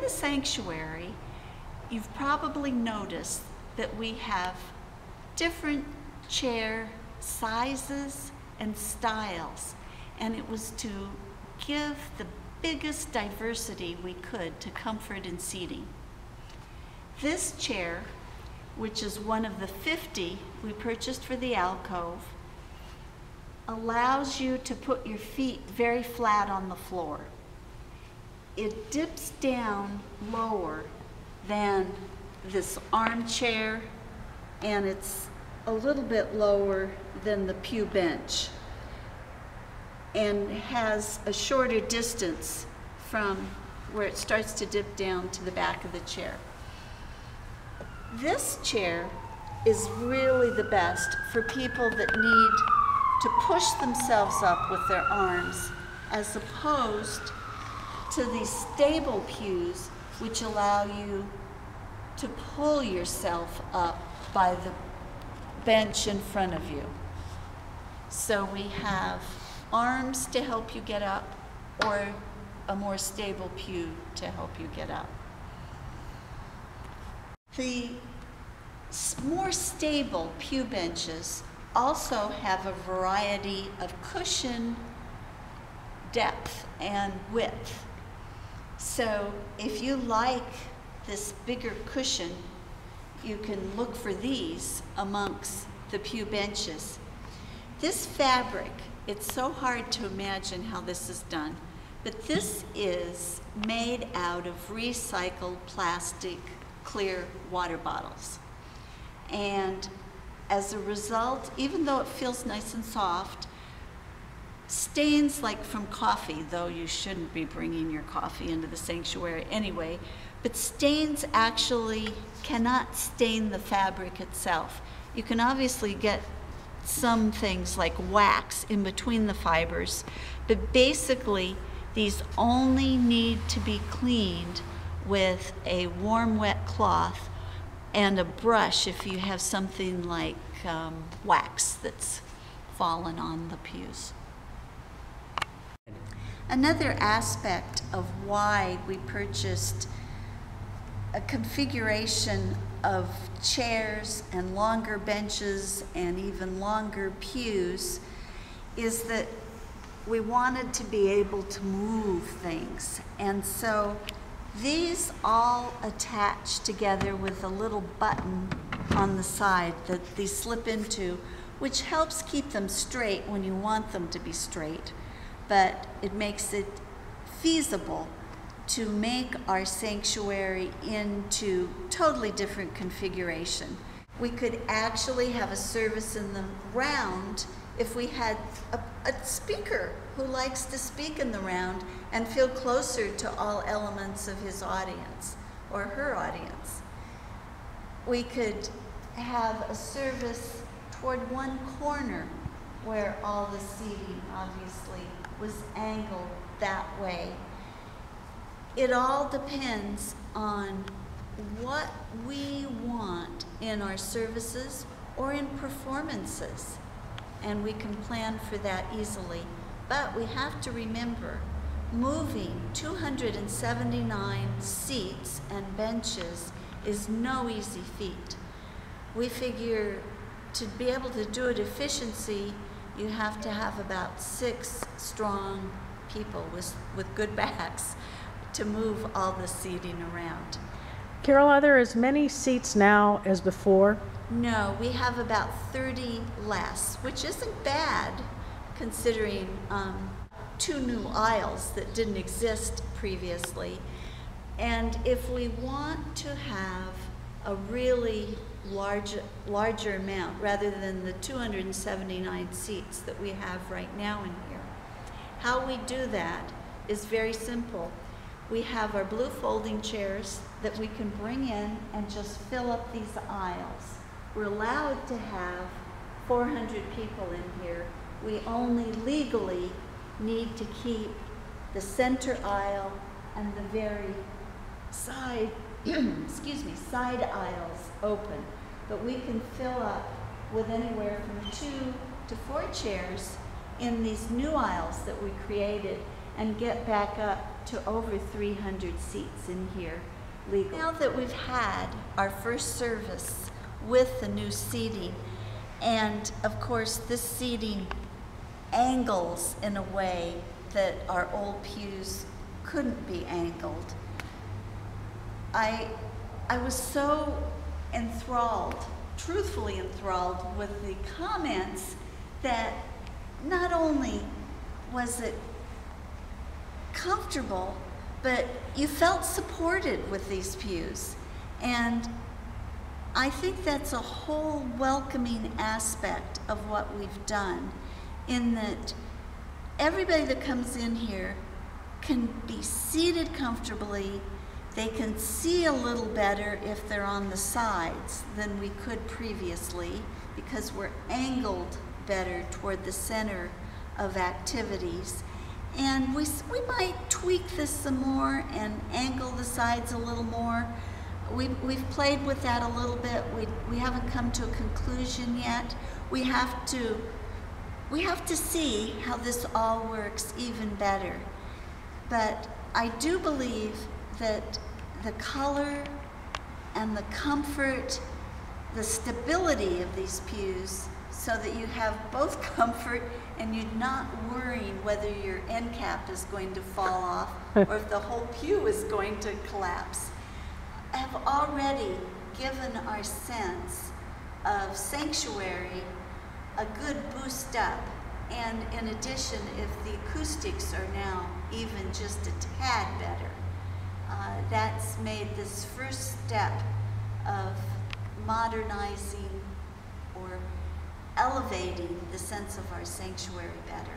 the sanctuary, you've probably noticed that we have different chair sizes and styles, and it was to give the biggest diversity we could to comfort and seating. This chair, which is one of the 50 we purchased for the alcove, allows you to put your feet very flat on the floor. It dips down lower than this armchair, and it's a little bit lower than the pew bench, and has a shorter distance from where it starts to dip down to the back of the chair. This chair is really the best for people that need to push themselves up with their arms, as opposed to these stable pews, which allow you to pull yourself up by the bench in front of you. So we have arms to help you get up, or a more stable pew to help you get up. The more stable pew benches also have a variety of cushion depth and width. So if you like this bigger cushion, you can look for these amongst the pew benches. This fabric, it's so hard to imagine how this is done, but this is made out of recycled plastic clear water bottles. And as a result, even though it feels nice and soft, stains like from coffee, though you shouldn't be bringing your coffee into the sanctuary anyway, but stains actually cannot stain the fabric itself. You can obviously get some things like wax in between the fibers, but basically these only need to be cleaned with a warm wet cloth and a brush if you have something like wax that's fallen on the pews. Another aspect of why we purchased a configuration of chairs and longer benches and even longer pews is that we wanted to be able to move things. And so these all attach together with a little button on the side that they slip into, which helps keep them straight when you want them to be straight, but it makes it feasible to make our sanctuary into totally different configuration. We could actually have a service in the round if we had a speaker who likes to speak in the round and feel closer to all elements of his audience or her audience. We could have a service toward one corner where all the seating obviously was angled that way. It all depends on what we want in our services or in performances, and we can plan for that easily. But we have to remember, moving 279 seats and benches is no easy feat. We figure to be able to do it efficiency, you have to have about 6 strong people with good backs to move all the seating around. Carol, are there as many seats now as before? No, we have about 30 less, which isn't bad considering 2 new aisles that didn't exist previously. And if we want to have a really larger amount rather than the 279 seats that we have right now in here, how we do that is very simple. We have our blue folding chairs that we can bring in and just fill up these aisles. We're allowed to have 400 people in here. We only legally need to keep the center aisle and the very side, side aisles open. But we can fill up with anywhere from 2 to 4 chairs in these new aisles that we created and get back up up to over 300 seats in here legally. Now that we've had our first service with the new seating, and of course this seating angles in a way that our old pews couldn't be angled, I was so enthralled, truthfully enthralled with the comments that not only was it comfortable, but you felt supported with these pews. And I think that's a whole welcoming aspect of what we've done, in that everybody that comes in here can be seated comfortably. They can see a little better if they're on the sides than we could previously, because we're angled better toward the center of activities. And we might tweak this some more and angle the sides a little more. We've played with that a little bit. We haven't come to a conclusion yet. We have to see how this all works even better. But I do believe that the color and the comfort, the stability of these pews, so that you have both comfort and you're not worrying whether your end cap is going to fall off or if the whole pew is going to collapse, have already given our sense of sanctuary a good boost up. And in addition, if the acoustics are now even just a tad better, that's made this first step of modernizing or elevating the sense of our sanctuary better.